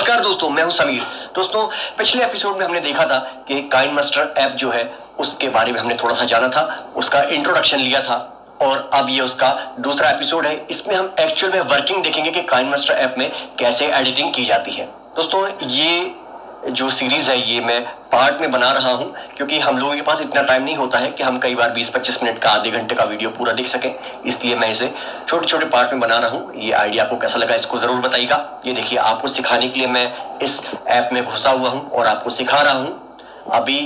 नमस्कार दोस्तों, मैं हूं समीर। दोस्तों, पिछले एपिसोड में हमने देखा था कि काइनमास्टर ऐप जो है उसके बारे में हमने थोड़ा सा जाना था, उसका इंट्रोडक्शन लिया था और अब ये उसका दूसरा एपिसोड है। इसमें हम एक्चुअल में वर्किंग देखेंगे कि काइनमास्टर ऐप में कैसे एडिटिंग की जाती है। दोस्तों, ये जो सीरीज है ये मैं पार्ट में बना रहा हूं क्योंकि हम लोगों के पास इतना टाइम नहीं होता है कि हम कई बार 20-25 मिनट का आधे घंटे का वीडियो पूरा देख सकें, इसलिए मैं इसे छोटे छोटे पार्ट में बना रहा हूं। ये आइडिया आपको कैसा लगा इसको जरूर बताइएगा। ये देखिए, आपको सिखाने के लिए मैं इस ऐप में घुसा हुआ हूं और आपको सिखा रहा हूं। अभी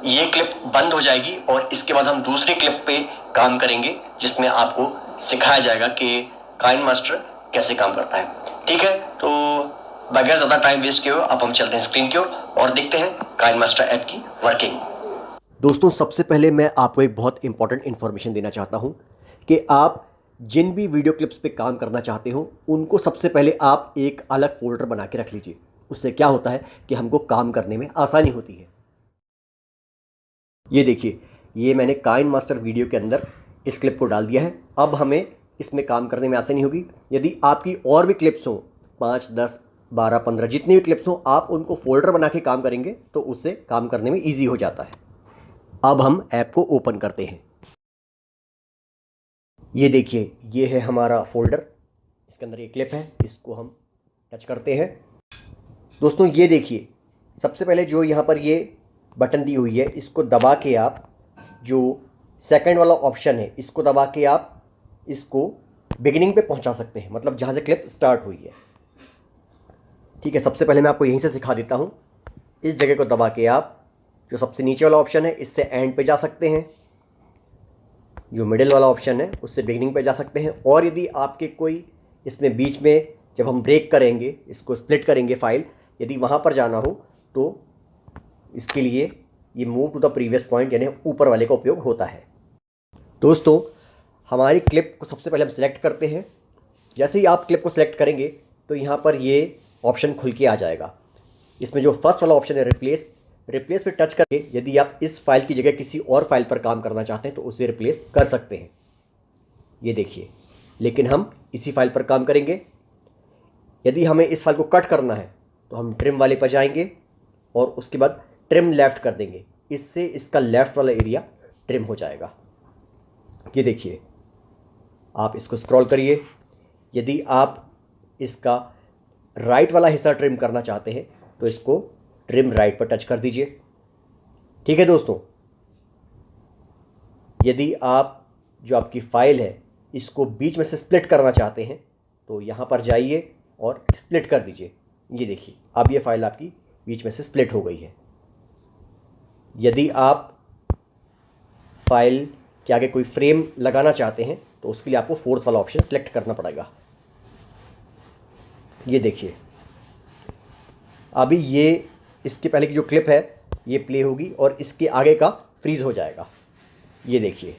ये क्लिप बंद हो जाएगी और इसके बाद हम दूसरे क्लिप पे काम करेंगे जिसमें आपको सिखाया जाएगा कि काइनमास्टर कैसे काम करता है। ठीक है, तो बगैर ज्यादा टाइम वेस्ट किए अब हम चलते हैं स्क्रीन की ओर और देखते हैं काइनमास्टर ऐप की वर्किंग। दोस्तों, सबसे पहले मैं आपको एक बहुत इंपॉर्टेंट इन्फॉर्मेशन देना चाहता हूं कि आप जिन भी वीडियो क्लिप्स पे काम करना चाहते हो उनको सबसे पहले आप एक अलग फोल्डर बना के रख लीजिए। उससे क्या होता है कि हमको काम करने में आसानी होती है। ये देखिए, ये मैंने काइनमास्टर वीडियो के अंदर इस क्लिप को डाल दिया है। अब हमें इसमें काम करने में आसानी होगी। यदि आपकी और भी क्लिप्स हों, 5, 10, 12, 15 जितनी भी क्लिप्स हों, आप उनको फोल्डर बना के काम करेंगे तो उससे काम करने में ईजी हो जाता है। अब हम ऐप को ओपन करते हैं। ये देखिए, ये है हमारा फोल्डर, इसके अंदर ये क्लिप है, इसको हम टच करते हैं। दोस्तों, ये देखिए, सबसे पहले जो यहाँ पर ये बटन दी हुई है इसको दबा के आप जो सेकंड वाला ऑप्शन है इसको दबा के आप इसको बिगिनिंग पे पहुंचा सकते हैं, मतलब जहाँ से क्लिप स्टार्ट हुई है। ठीक है, सबसे पहले मैं आपको यहीं से सिखा देता हूँ। इस जगह को दबा के आप जो सबसे नीचे वाला ऑप्शन है इससे एंड पे जा सकते हैं, जो मिडिल वाला ऑप्शन है उससे बिगिनिंग पे जा सकते हैं। और यदि आपके कोई इसमें बीच में जब हम ब्रेक करेंगे, इसको स्प्लिट करेंगे फाइल, यदि वहाँ पर जाना हो तो इसके लिए ये move to the previous point यानी ऊपर वाले का उपयोग होता है। दोस्तों, हमारी क्लिप को सबसे पहले हम सिलेक्ट करते हैं। जैसे ही आप क्लिप को सिलेक्ट करेंगे तो यहाँ पर ये ऑप्शन खुल के आ जाएगा। इसमें जो फर्स्ट वाला ऑप्शन है रिप्लेस पे टच करके यदि आप इस फाइल की जगह किसी और फाइल पर काम करना चाहते हैं तो उसे रिप्लेस कर सकते हैं। ये देखिए, लेकिन हम इसी फाइल पर काम करेंगे। यदि हमें इस फाइल को कट करना है तो हम ट्रिम वाले पर जाएंगे और उसके बाद ट्रिम लेफ्ट कर देंगे। इससे इसका लेफ्ट वाला एरिया ट्रिम हो जाएगा। ये देखिए, आप इसको स्क्रॉल करिए। यदि आप इसका राइट वाला हिस्सा ट्रिम करना चाहते हैं तो इसको ट्रिम राइट पर टच कर दीजिए। ठीक है दोस्तों, यदि आप जो आपकी फाइल है इसको बीच में से स्प्लिट करना चाहते हैं तो यहाँ पर जाइए और स्प्लिट कर दीजिए। ये देखिए, अब ये फाइल आपकी बीच में से स्प्लिट हो गई है। यदि आप फाइल के आगे कोई फ्रेम लगाना चाहते हैं तो उसके लिए आपको फोर्थ वाला ऑप्शन सेलेक्ट करना पड़ेगा। ये देखिए, अभी ये इसके पहले की जो क्लिप है ये प्ले होगी और इसके आगे का फ्रीज हो जाएगा। ये देखिए,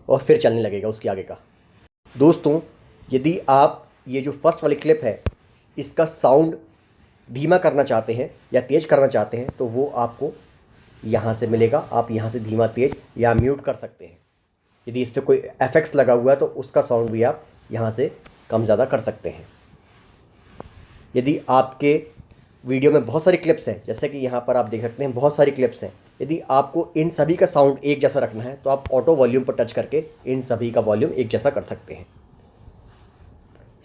और फिर चलने लगेगा उसके आगे का। दोस्तों, यदि आप ये जो फर्स्ट वाली क्लिप है इसका साउंड धीमा करना चाहते हैं या तेज करना चाहते हैं तो वो आपको यहाँ से मिलेगा। आप यहाँ से धीमा, तेज या म्यूट कर सकते हैं। यदि इस पर कोई एफेक्ट्स लगा हुआ है तो उसका साउंड भी आप यहाँ से कम ज़्यादा कर सकते हैं। यदि आपके वीडियो में बहुत सारी क्लिप्स हैं, जैसे कि यहाँ पर आप देख सकते हैं बहुत सारी क्लिप्स हैं, यदि आपको इन सभी का साउंड एक जैसा रखना है तो आप ऑटो वॉल्यूम पर टच करके इन सभी का वॉल्यूम एक जैसा कर सकते हैं।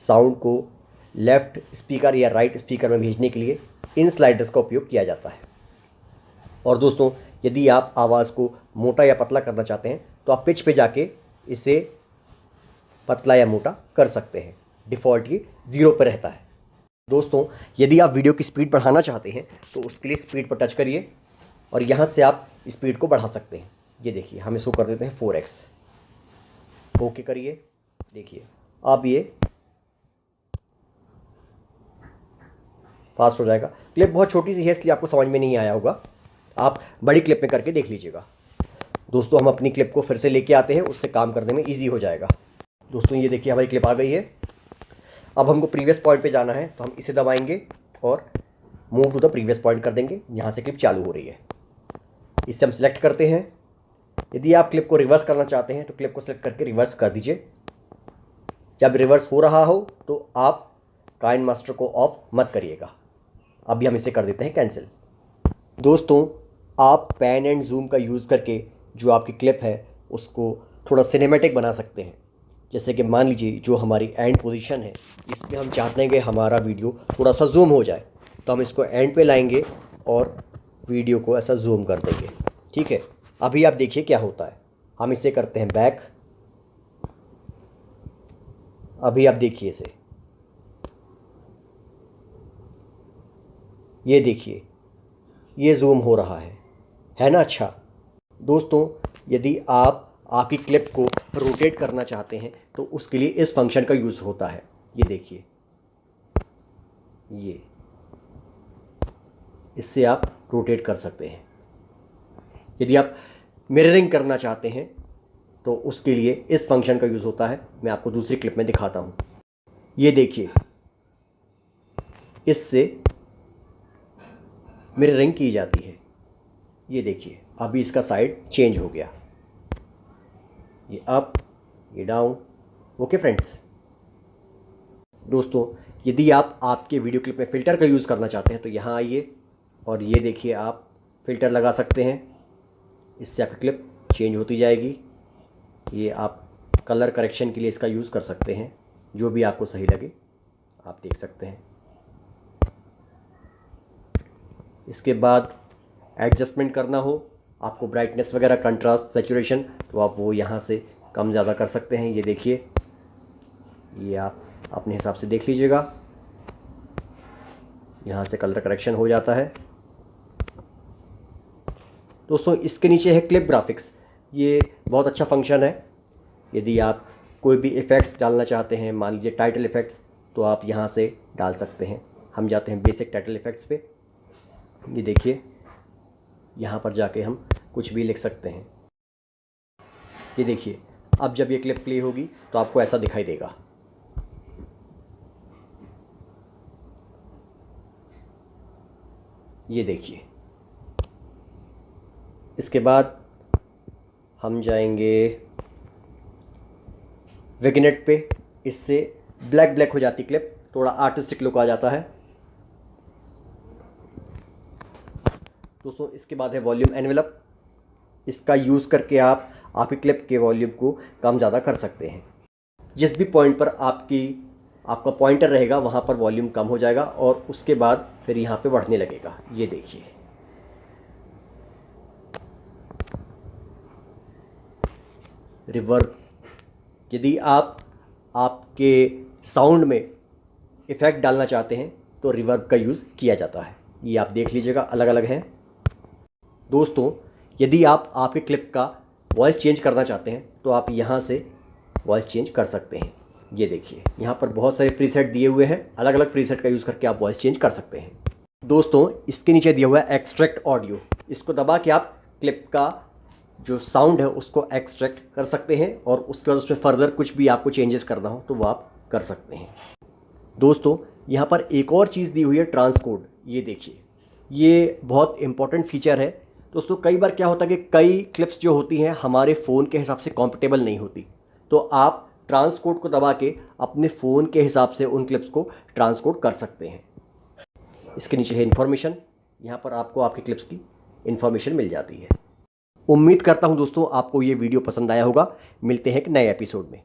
साउंड को लेफ्ट स्पीकर या राइट स्पीकर में भेजने के लिए इन स्लाइडर्स का उपयोग किया जाता है। और दोस्तों, यदि आप आवाज़ को मोटा या पतला करना चाहते हैं तो आप पिच पे जाके इसे पतला या मोटा कर सकते हैं। डिफ़ॉल्ट ये 0 पर रहता है। दोस्तों, यदि आप वीडियो की स्पीड बढ़ाना चाहते हैं तो उसके लिए स्पीड पर टच करिए और यहाँ से आप स्पीड को बढ़ा सकते हैं। ये देखिए, हम इसको कर देते हैं 4x। ओके करिए। देखिए, अब ये फास्ट हो जाएगा। क्लिप बहुत छोटी सी है इसलिए आपको समझ में नहीं आया होगा, आप बड़ी क्लिप में करके देख लीजिएगा। दोस्तों, हम अपनी क्लिप को फिर से लेके आते हैं, उससे काम करने में ईजी हो जाएगा। दोस्तों, ये देखिए, हमारी क्लिप आ गई है। अब हमको प्रीवियस पॉइंट पे जाना है तो हम इसे दबाएंगे और move to the previous point कर देंगे जहाँ से क्लिप चालू हो रही है। इससे हम सिलेक्ट करते हैं। यदि आप क्लिप को रिवर्स करना चाहते हैं तो क्लिप को सिलेक्ट करके रिवर्स कर दीजिए। जब रिवर्स हो रहा हो तो आप काइन मास्टर को ऑफ मत करिएगा। अभी हम इसे कर देते हैं कैंसिल। दोस्तों, आप पैन एंड जूम का यूज़ करके जो आपकी क्लिप है उसको थोड़ा सिनेमैटिक बना सकते हैं। जैसे कि मान लीजिए जो हमारी एंड पोजीशन है, इसमें हम चाहते हैं कि हमारा वीडियो थोड़ा सा जूम हो जाए, तो हम इसको एंड पे लाएंगे और वीडियो को ऐसा जूम कर देंगे। ठीक है, अभी आप देखिए क्या होता है। हम इसे करते हैं बैक। अभी आप देखिए इसे, ये देखिए ये जूम हो रहा है ना। अच्छा दोस्तों, यदि आप आपकी क्लिप को रोटेट करना चाहते हैं तो उसके लिए इस फंक्शन का यूज़ होता है। ये देखिए, ये इससे आप रोटेट कर सकते हैं। यदि आप मिररिंग करना चाहते हैं तो उसके लिए इस फंक्शन का यूज़ होता है। मैं आपको दूसरी क्लिप में दिखाता हूँ। ये देखिए, इससे मिररिंग की जाती है। ये देखिए, अभी इसका साइड चेंज हो गया, ये अप, ये डाउन। Okay friends. दोस्तों, यदि आप आपके वीडियो क्लिप में फ़िल्टर का यूज़ करना चाहते हैं तो यहाँ आइए और ये देखिए, आप फ़िल्टर लगा सकते हैं। इससे आपकी क्लिप चेंज होती जाएगी। ये आप कलर करेक्शन के लिए इसका यूज़ कर सकते हैं, जो भी आपको सही लगे आप देख सकते हैं। इसके बाद एडजस्टमेंट करना हो आपको, ब्राइटनेस वगैरह, कंट्रास्ट, सैचुरेशन, तो आप वो यहाँ से कम ज़्यादा कर सकते हैं। ये देखिए, ये आप अपने हिसाब से देख लीजिएगा। यहाँ से कलर करेक्शन हो जाता है। दोस्तों, इसके नीचे है क्लिप ग्राफिक्स। ये बहुत अच्छा फंक्शन है। यदि आप कोई भी इफ़ेक्ट्स डालना चाहते हैं, मान लीजिए टाइटल इफ़ेक्ट्स, तो आप यहाँ से डाल सकते हैं। हम जाते हैं बेसिक टाइटल इफ़ेक्ट्स पे। ये देखिए, यहाँ पर जाके हम कुछ भी लिख सकते हैं। ये देखिए, अब जब ये क्लिप प्ले होगी तो आपको ऐसा दिखाई देगा। ये देखिए, इसके बाद हम जाएंगे विग्नेट पे। इससे ब्लैक ब्लैक हो जाती क्लिप, थोड़ा आर्टिस्टिक लुक आ जाता है। दोस्तों, इसके बाद है वॉल्यूम एनवेलप। इसका यूज़ करके आप आपकी क्लिप के वॉल्यूम को कम ज़्यादा कर सकते हैं। जिस भी पॉइंट पर आपका पॉइंटर रहेगा वहाँ पर वॉल्यूम कम हो जाएगा और उसके बाद फिर यहाँ पे बढ़ने लगेगा। ये देखिए, रिवर्ब। यदि आप आपके साउंड में इफ़ेक्ट डालना चाहते हैं तो रिवर्ब का यूज़ किया जाता है। ये आप देख लीजिएगा, अलग अलग हैं। दोस्तों, यदि आप आपके क्लिप का वॉइस चेंज करना चाहते हैं तो आप यहाँ से वॉइस चेंज कर सकते हैं। ये देखिए, यहाँ पर बहुत सारे प्रीसेट दिए हुए हैं। अलग अलग प्रीसेट का यूज़ करके आप वॉइस चेंज कर सकते हैं। दोस्तों, इसके नीचे दिया हुआ है एक्सट्रैक्ट ऑडियो। इसको दबा के आप क्लिप का जो साउंड है उसको एक्सट्रैक्ट कर सकते हैं और उसके बाद उसमें फर्दर कुछ भी आपको चेंजेस करना हो तो वो आप कर सकते हैं। दोस्तों, यहाँ पर एक और चीज़ दी हुई है, ट्रांसकोड। ये देखिए, ये बहुत इंपॉर्टेंट फीचर है। दोस्तों, कई बार क्या होता है कि कई क्लिप्स जो होती हैं हमारे फ़ोन के हिसाब से कॉम्पेटेबल नहीं होती, तो आप ट्रांसकोड को दबा के अपने फ़ोन के हिसाब से उन क्लिप्स को ट्रांसकोड कर सकते हैं। इसके नीचे है इन्फॉर्मेशन। यहाँ पर आपको आपकी क्लिप्स की इन्फॉर्मेशन मिल जाती है। उम्मीद करता हूँ दोस्तों आपको ये वीडियो पसंद आया होगा। मिलते हैं एक नए एपिसोड में।